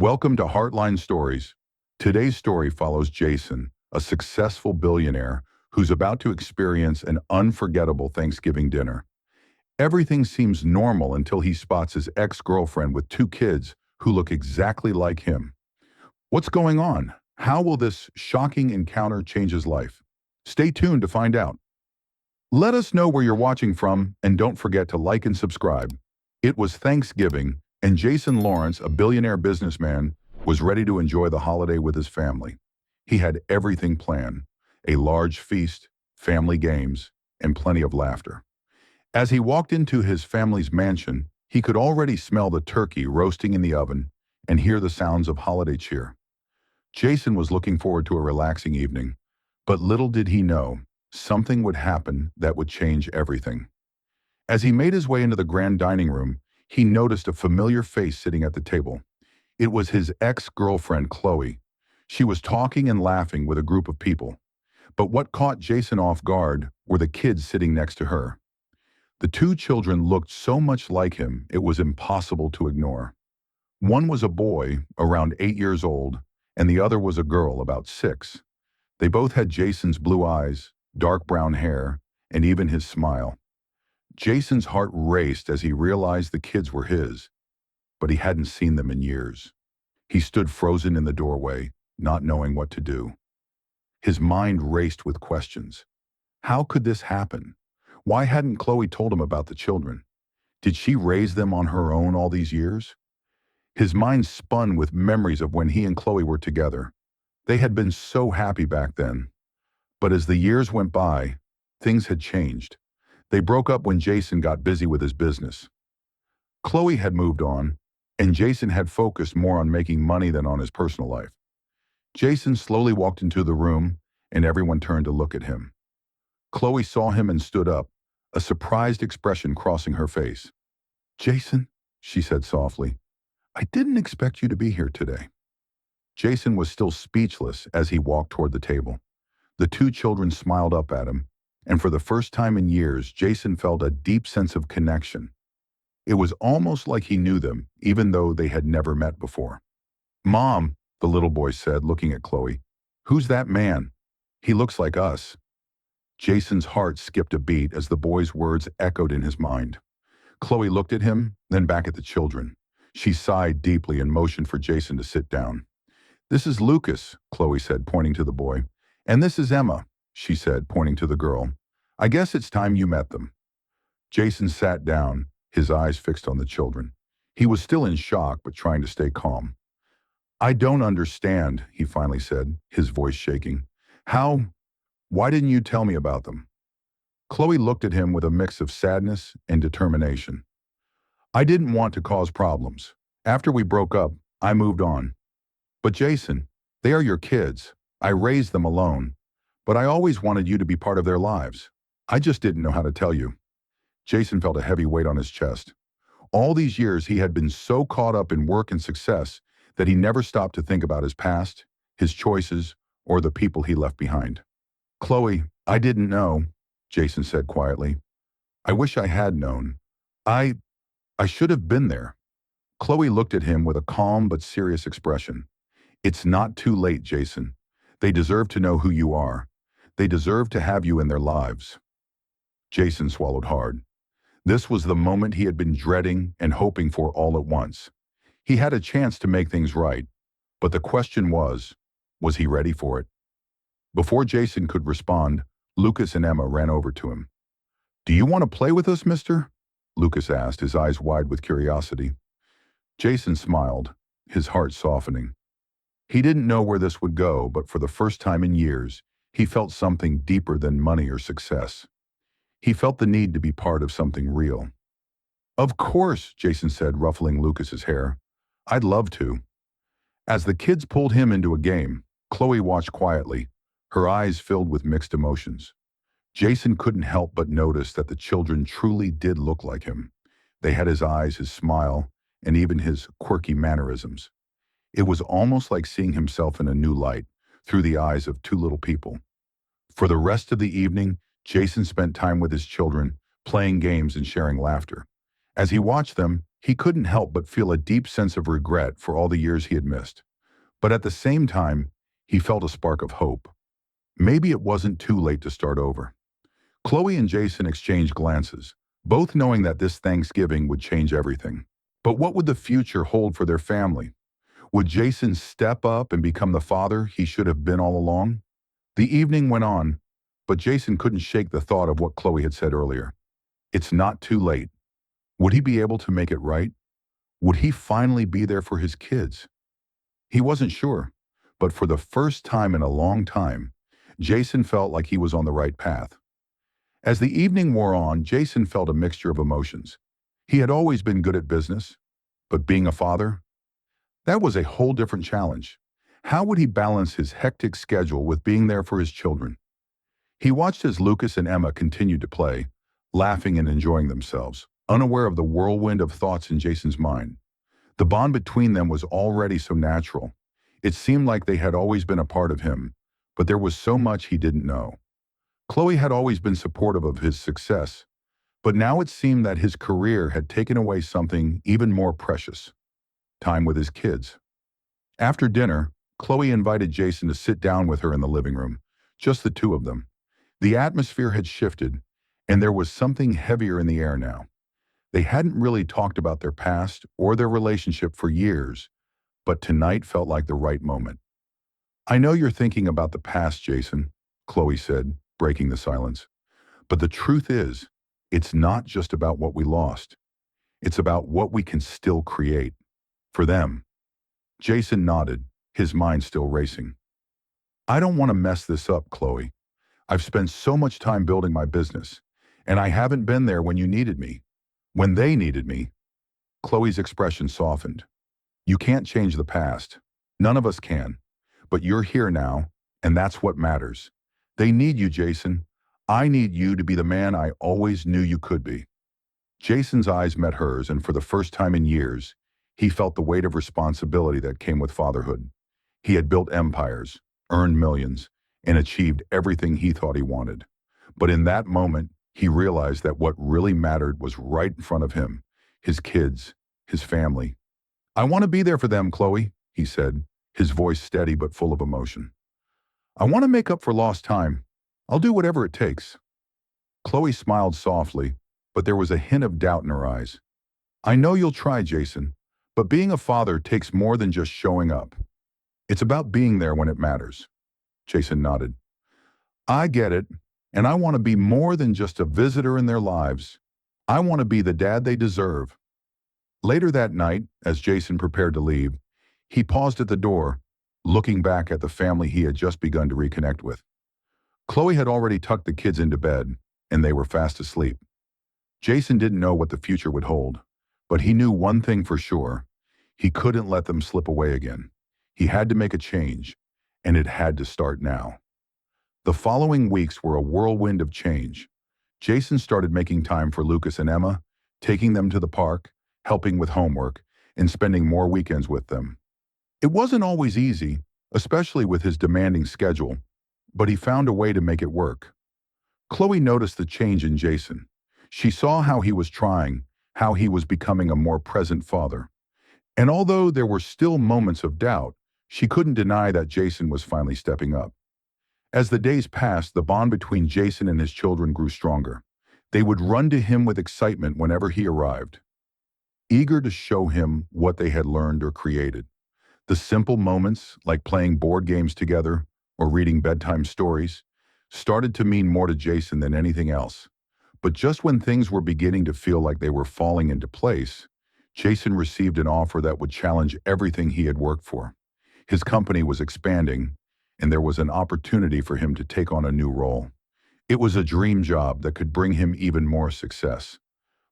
Welcome to Heartline Stories. Today's story follows Jason, a successful billionaire who's about to experience an unforgettable Thanksgiving dinner. Everything seems normal until he spots his ex-girlfriend with two kids who look exactly like him. What's going on? How will this shocking encounter change his life? Stay tuned to find out. Let us know where you're watching from, and don't forget to like and subscribe. It was Thanksgiving, and Jason Lawrence, a billionaire businessman, was ready to enjoy the holiday with his family. He had everything planned: a large feast, family games, and plenty of laughter. As he walked into his family's mansion, he could already smell the turkey roasting in the oven and hear the sounds of holiday cheer. Jason was looking forward to a relaxing evening, but little did he know, something would happen that would change everything. As he made his way into the grand dining room, he noticed a familiar face sitting at the table. It was his ex-girlfriend, Chloe. She was talking and laughing with a group of people. But what caught Jason off guard were the kids sitting next to her. The two children looked so much like him, it was impossible to ignore. One was a boy, around 8 years old, and the other was a girl, about 6. They both had Jason's blue eyes, dark brown hair, and even his smile. Jason's heart raced as he realized the kids were his, but he hadn't seen them in years. He stood frozen in the doorway, not knowing what to do. His mind raced with questions. How could this happen? Why hadn't Chloe told him about the children? Did she raise them on her own all these years? His mind spun with memories of when he and Chloe were together. They had been so happy back then. But as the years went by, things had changed. They broke up when Jason got busy with his business. Chloe had moved on, and Jason had focused more on making money than on his personal life. Jason slowly walked into the room, and everyone turned to look at him. Chloe saw him and stood up, a surprised expression crossing her face. "Jason," she said softly, "I didn't expect you to be here today." Jason was still speechless as he walked toward the table. The two children smiled up at him, and for the first time in years, Jason felt a deep sense of connection. It was almost like he knew them, even though they had never met before. "Mom," the little boy said, looking at Chloe, "who's that man? He looks like us." Jason's heart skipped a beat as the boy's words echoed in his mind. Chloe looked at him, then back at the children. She sighed deeply and motioned for Jason to sit down. "This is Lucas," Chloe said, pointing to the boy. "And this is Emma," she said, pointing to the girl. "I guess it's time you met them." Jason sat down, his eyes fixed on the children. He was still in shock, but trying to stay calm. "I don't understand," he finally said, his voice shaking. Why didn't you tell me about them?" Chloe looked at him with a mix of sadness and determination. "I didn't want to cause problems. After we broke up, I moved on. But Jason, they are your kids. I raised them alone. But I always wanted you to be part of their lives. I just didn't know how to tell you." Jason felt a heavy weight on his chest. All these years he had been so caught up in work and success that he never stopped to think about his past, his choices, or the people he left behind. "Chloe, I didn't know," Jason said quietly. "I wish I had known. I should have been there." Chloe looked at him with a calm but serious expression. "It's not too late, Jason. They deserve to know who you are. They deserve to have you in their lives." Jason swallowed hard. This was the moment he had been dreading and hoping for all at once. He had a chance to make things right, but the question was he ready for it? Before Jason could respond, Lucas and Emma ran over to him. "Do you want to play with us, mister?" Lucas asked, his eyes wide with curiosity. Jason smiled, his heart softening. He didn't know where this would go, but for the first time in years, he felt something deeper than money or success. He felt the need to be part of something real. "Of course," Jason said, ruffling Lucas's hair. "I'd love to." As the kids pulled him into a game, Chloe watched quietly, her eyes filled with mixed emotions. Jason couldn't help but notice that the children truly did look like him. They had his eyes, his smile, and even his quirky mannerisms. It was almost like seeing himself in a new light, through the eyes of two little people. For the rest of the evening, Jason spent time with his children, playing games and sharing laughter. As he watched them, he couldn't help but feel a deep sense of regret for all the years he had missed. But at the same time, he felt a spark of hope. Maybe it wasn't too late to start over. Chloe and Jason exchanged glances, both knowing that this Thanksgiving would change everything. But what would the future hold for their family? Would Jason step up and become the father he should have been all along? The evening went on, but Jason couldn't shake the thought of what Chloe had said earlier. It's not too late. Would he be able to make it right? Would he finally be there for his kids? He wasn't sure, but for the first time in a long time, Jason felt like he was on the right path. As the evening wore on, Jason felt a mixture of emotions. He had always been good at business, but being a father, that was a whole different challenge. How would he balance his hectic schedule with being there for his children? He watched as Lucas and Emma continued to play, laughing and enjoying themselves, unaware of the whirlwind of thoughts in Jason's mind. The bond between them was already so natural. It seemed like they had always been a part of him, but there was so much he didn't know. Chloe had always been supportive of his success, but now it seemed that his career had taken away something even more precious: time with his kids. After dinner, Chloe invited Jason to sit down with her in the living room, just the two of them. The atmosphere had shifted, and there was something heavier in the air now. They hadn't really talked about their past or their relationship for years, but tonight felt like the right moment. "I know you're thinking about the past, Jason," Chloe said, breaking the silence. "But the truth is, it's not just about what we lost. It's about what we can still create. For them." Jason nodded, his mind still racing. "I don't want to mess this up, Chloe. I've spent so much time building my business, and I haven't been there when you needed me. When they needed me." Chloe's expression softened. "You can't change the past. None of us can. But you're here now, and that's what matters. They need you, Jason. I need you to be the man I always knew you could be." Jason's eyes met hers, and for the first time in years, he felt the weight of responsibility that came with fatherhood. He had built empires, earned millions, and achieved everything he thought he wanted. But in that moment, he realized that what really mattered was right in front of him: his kids, his family. "I want to be there for them, Chloe," he said, his voice steady but full of emotion. "I want to make up for lost time. I'll do whatever it takes." Chloe smiled softly, but there was a hint of doubt in her eyes. "I know you'll try, Jason, but being a father takes more than just showing up. It's about being there when it matters." Jason nodded. "I get it, and I want to be more than just a visitor in their lives. I want to be the dad they deserve." Later that night, as Jason prepared to leave, he paused at the door, looking back at the family he had just begun to reconnect with. Chloe had already tucked the kids into bed, and they were fast asleep. Jason didn't know what the future would hold, but he knew one thing for sure: he couldn't let them slip away again. He had to make a change, and it had to start now. The following weeks were a whirlwind of change. Jason started making time for Lucas and Emma, taking them to the park, helping with homework, and spending more weekends with them. It wasn't always easy, especially with his demanding schedule, but he found a way to make it work. Chloe noticed the change in Jason. She saw how he was trying, how he was becoming a more present father. And although there were still moments of doubt, she couldn't deny that Jason was finally stepping up. As the days passed, the bond between Jason and his children grew stronger. They would run to him with excitement whenever he arrived, eager to show him what they had learned or created. The simple moments, like playing board games together or reading bedtime stories, started to mean more to Jason than anything else. But just when things were beginning to feel like they were falling into place, Jason received an offer that would challenge everything he had worked for. His company was expanding, and there was an opportunity for him to take on a new role. It was a dream job that could bring him even more success,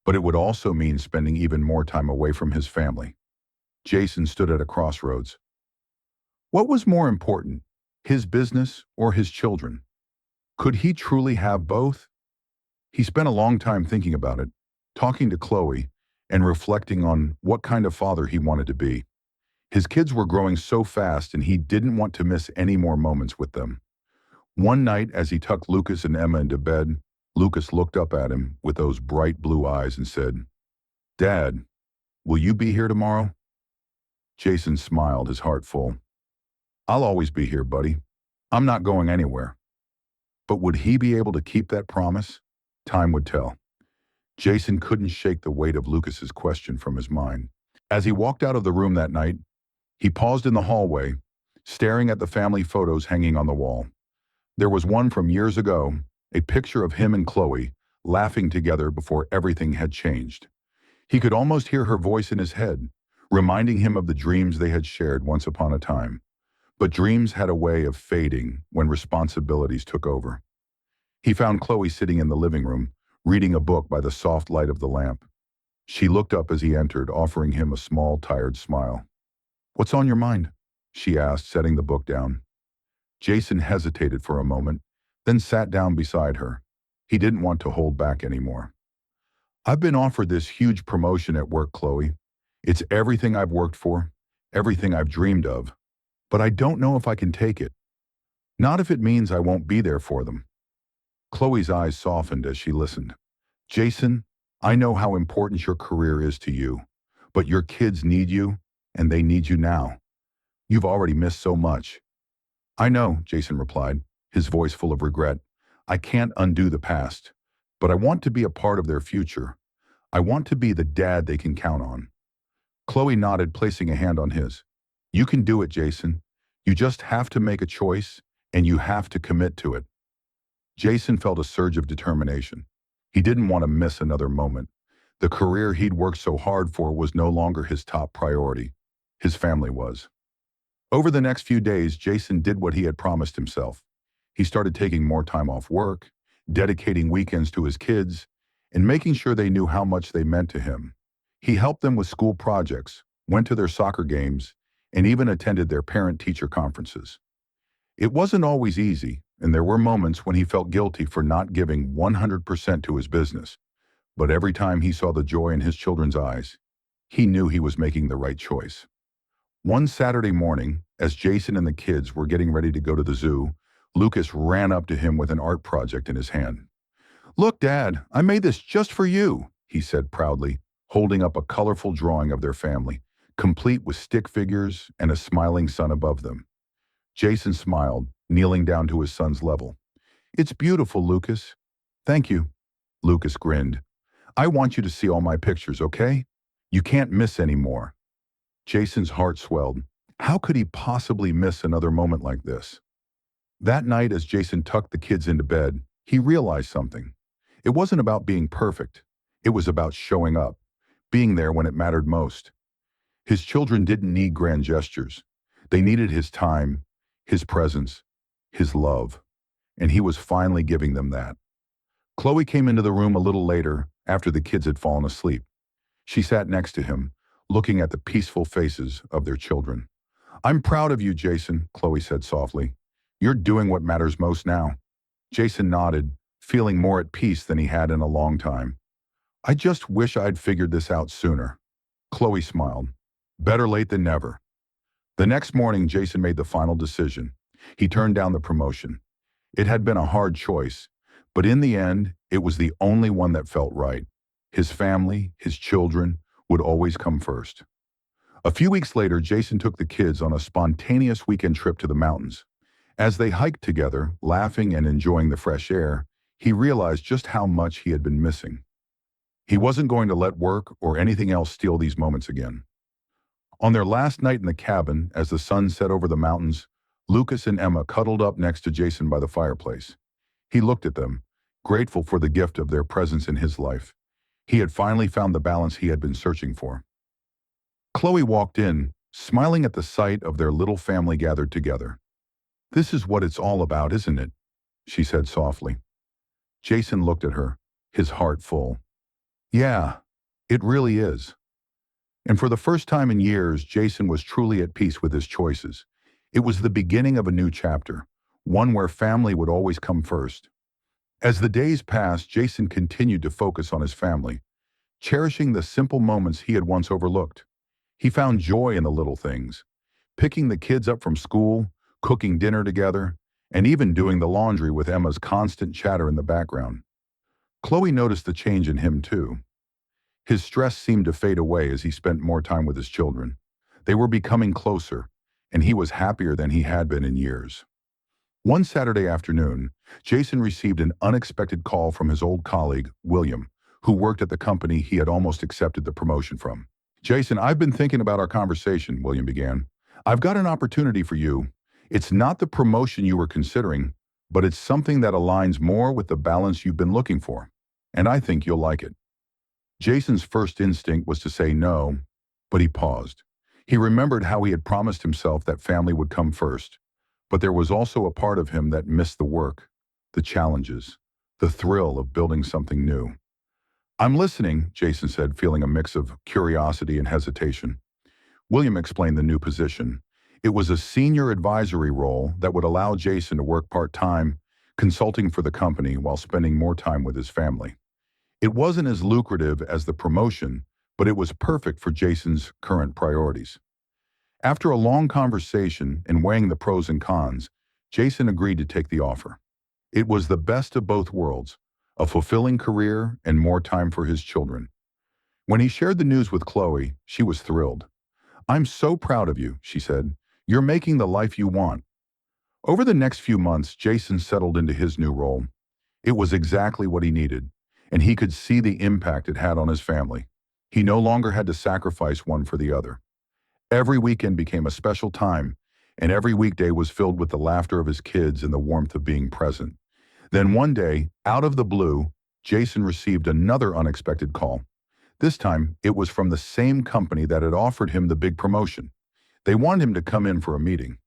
but it would also mean spending even more time away from his family. Jason stood at a crossroads. What was more important, his business or his children? Could he truly have both? He spent a long time thinking about it, talking to Chloe, and reflecting on what kind of father he wanted to be. His kids were growing so fast, and he didn't want to miss any more moments with them. One night, as he tucked Lucas and Emma into bed, Lucas looked up at him with those bright blue eyes and said, Dad, will you be here tomorrow? Jason smiled, his heart full. I'll always be here, buddy. I'm not going anywhere. But would he be able to keep that promise? Time would tell. Jason couldn't shake the weight of Lucas's question from his mind. As he walked out of the room that night, he paused in the hallway, staring at the family photos hanging on the wall. There was one from years ago, a picture of him and Chloe, laughing together before everything had changed. He could almost hear her voice in his head, reminding him of the dreams they had shared once upon a time. But dreams had a way of fading when responsibilities took over. He found Chloe sitting in the living room, reading a book by the soft light of the lamp. She looked up as he entered, offering him a small, tired smile. "What's on your mind?" she asked, setting the book down. Jason hesitated for a moment, then sat down beside her. He didn't want to hold back anymore. "I've been offered this huge promotion at work, Chloe. It's everything I've worked for, everything I've dreamed of. But I don't know if I can take it. Not if it means I won't be there for them." Chloe's eyes softened as she listened. "Jason, I know how important your career is to you, but your kids need you, and they need you now. You've already missed so much." "I know," Jason replied, his voice full of regret. "I can't undo the past, but I want to be a part of their future. I want to be the dad they can count on." Chloe nodded, placing a hand on his. "You can do it, Jason. You just have to make a choice, and you have to commit to it." Jason felt a surge of determination. He didn't want to miss another moment. The career he'd worked so hard for was no longer his top priority. His family was. Over the next few days, Jason did what he had promised himself. He started taking more time off work, dedicating weekends to his kids, and making sure they knew how much they meant to him. He helped them with school projects, went to their soccer games, and even attended their parent-teacher conferences. It wasn't always easy, and there were moments when he felt guilty for not giving 100% to his business. But every time he saw the joy in his children's eyes, he knew he was making the right choice. One Saturday morning, as Jason and the kids were getting ready to go to the zoo, Lucas ran up to him with an art project in his hand. "Look, Dad, I made this just for you," he said proudly, holding up a colorful drawing of their family, complete with stick figures and a smiling sun above them. Jason smiled, kneeling down to his son's level. "It's beautiful, Lucas." "Thank you." Lucas grinned. "I want you to see all my pictures, okay? You can't miss any more." Jason's heart swelled. How could he possibly miss another moment like this? That night, as Jason tucked the kids into bed, he realized something. It wasn't about being perfect. It was about showing up, being there when it mattered most. His children didn't need grand gestures. They needed his time, his presence, his love, and he was finally giving them that. Chloe came into the room a little later, after the kids had fallen asleep. She sat next to him, looking at the peaceful faces of their children. "I'm proud of you, Jason," Chloe said softly. "You're doing what matters most now." Jason nodded, feeling more at peace than he had in a long time. "I just wish I'd figured this out sooner." Chloe smiled. "Better late than never." The next morning, Jason made the final decision. He turned down the promotion. It had been a hard choice, but in the end, it was the only one that felt right. His family, his children, would always come first. A few weeks later, Jason took the kids on a spontaneous weekend trip to the mountains. As they hiked together, laughing and enjoying the fresh air, he realized just how much he had been missing. He wasn't going to let work or anything else steal these moments again. On their last night in the cabin, as the sun set over the mountains, Lucas and Emma cuddled up next to Jason by the fireplace. He looked at them, grateful for the gift of their presence in his life. He had finally found the balance he had been searching for. Chloe walked in, smiling at the sight of their little family gathered together. "This is what it's all about, isn't it?" she said softly. Jason looked at her, his heart full. "Yeah, it really is." And for the first time in years, Jason was truly at peace with his choices. It was the beginning of a new chapter, one where family would always come first. As the days passed, Jason continued to focus on his family, cherishing the simple moments he had once overlooked. He found joy in the little things, picking the kids up from school, cooking dinner together, and even doing the laundry with Emma's constant chatter in the background. Chloe noticed the change in him too. His stress seemed to fade away as he spent more time with his children. They were becoming closer, and he was happier than he had been in years. One Saturday afternoon, Jason received an unexpected call from his old colleague, William, who worked at the company he had almost accepted the promotion from. "Jason, I've been thinking about our conversation," William began. "I've got an opportunity for you. It's not the promotion you were considering, but it's something that aligns more with the balance you've been looking for. And I think you'll like it." Jason's first instinct was to say no, but he paused. He remembered how he had promised himself that family would come first. But there was also a part of him that missed the work, the challenges, the thrill of building something new. "I'm listening," Jason said, feeling a mix of curiosity and hesitation. William explained the new position. It was a senior advisory role that would allow Jason to work part-time, consulting for the company while spending more time with his family. It wasn't as lucrative as the promotion, but it was perfect for Jason's current priorities. After a long conversation and weighing the pros and cons, Jason agreed to take the offer. It was the best of both worlds, a fulfilling career and more time for his children. When he shared the news with Chloe, she was thrilled. "I'm so proud of you," she said. "You're making the life you want." Over the next few months, Jason settled into his new role. It was exactly what he needed, and he could see the impact it had on his family. He no longer had to sacrifice one for the other. Every weekend became a special time, and every weekday was filled with the laughter of his kids and the warmth of being present. Then one day, out of the blue, Jason received another unexpected call. This time, it was from the same company that had offered him the big promotion. They wanted him to come in for a meeting.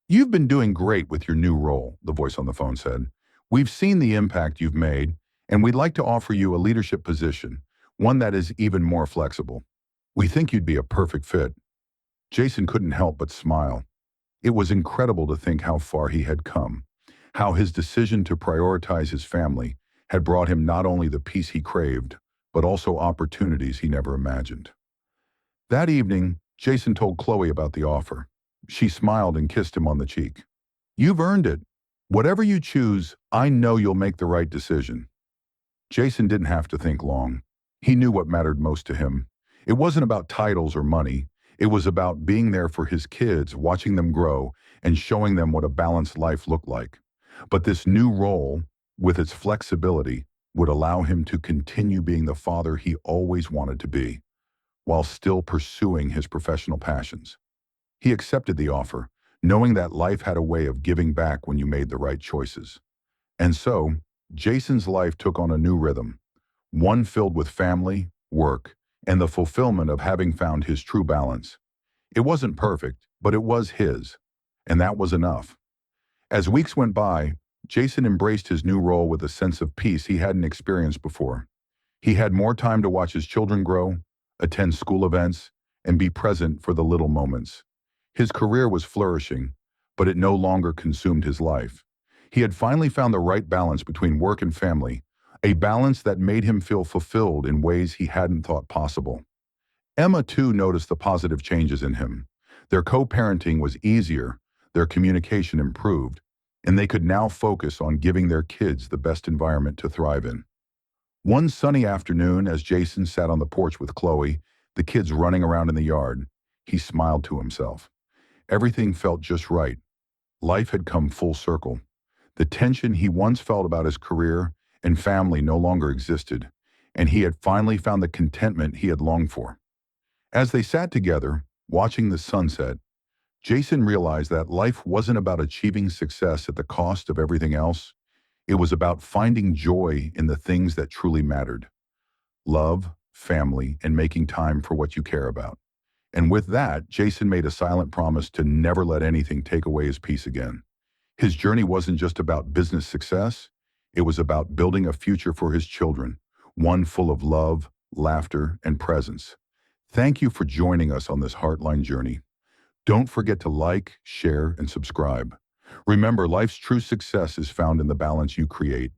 "You've been doing great with your new role," the voice on the phone said. "We've seen the impact you've made, and we'd like to offer you a leadership position, one that is even more flexible. We think you'd be a perfect fit." Jason couldn't help but smile. It was incredible to think how far he had come, how his decision to prioritize his family had brought him not only the peace he craved, but also opportunities he never imagined. That evening, Jason told Chloe about the offer. She smiled and kissed him on the cheek. "You've earned it. Whatever you choose, I know you'll make the right decision." Jason didn't have to think long. He knew what mattered most to him. It wasn't about titles or money. It was about being there for his kids, watching them grow, and showing them what a balanced life looked like. But this new role, with its flexibility, would allow him to continue being the father he always wanted to be, while still pursuing his professional passions. He accepted the offer, knowing that life had a way of giving back when you made the right choices. And so, Jason's life took on a new rhythm, one filled with family, work, and the fulfillment of having found his true balance. It wasn't perfect, but it was his, and that was enough. As weeks went by, Jason embraced his new role with a sense of peace he hadn't experienced before. He had more time to watch his children grow, attend school events, and be present for the little moments. His career was flourishing, but it no longer consumed his life. He had finally found the right balance between work and family, a balance that made him feel fulfilled in ways he hadn't thought possible. Emma, too, noticed the positive changes in him. Their co-parenting was easier, their communication improved, and they could now focus on giving their kids the best environment to thrive in. One sunny afternoon, as Jason sat on the porch with Chloe, the kids running around in the yard, he smiled to himself. Everything felt just right. Life had come full circle. The tension he once felt about his career and family no longer existed, and he had finally found the contentment he had longed for. As they sat together, watching the sunset, Jason realized that life wasn't about achieving success at the cost of everything else. It was about finding joy in the things that truly mattered: love, family, and making time for what you care about. And with that, Jason made a silent promise to never let anything take away his peace again. His journey wasn't just about business success. It was about building a future for his children, one full of love, laughter, and presence. Thank you for joining us on this Heartline journey. Don't forget to like, share, and subscribe. Remember, life's true success is found in the balance you create.